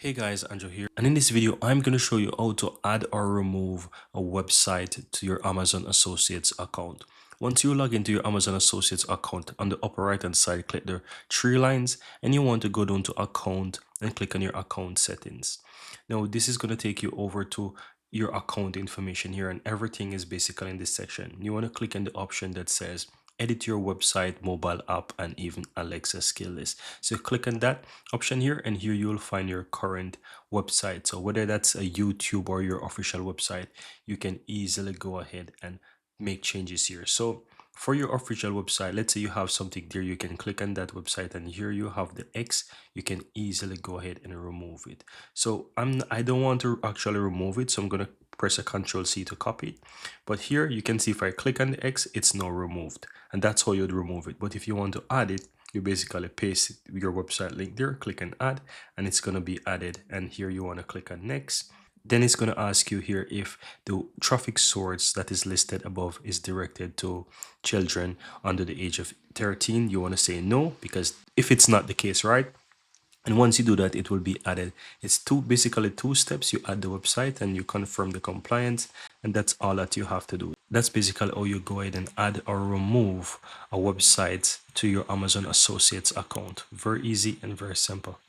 Hey guys, Andrew here, and in this video I'm going to show you how to add or remove a website to your Amazon Associates account. Once you log into your Amazon Associates account, on the upper right hand side click the three lines and you want to go down to account and click on your account settings. Now this is going to take you over to your account information here, and everything is basically in this section. You want to click on the option that says edit your website, mobile app, and even Alexa skill list. So click on that option here, and here you'll find your current website. So whether that's a YouTube or your official website, you can easily go ahead and make changes here. So for your official website, let's say you have something there, you can click on that website, and here you have the X. You can easily go ahead and remove it. So I don't want to actually remove it, so I'm going to press a Control C to copy it. But here you can see if I click on the X, it's now removed, and that's how you'd remove it. But if you want to add it, you basically paste your website link there, click on add, and it's going to be added. And here you want to click on next. Then it's going to ask you here if the traffic source that is listed above is directed to children under the age of 13. You want to say no, because if it's not the case, right? And once you do that, it will be added. It's basically two steps. You add the website and you confirm the compliance, and that's all that you have to do. That's basically how you go ahead and add or remove a website to your Amazon Associates account. Very easy and very simple.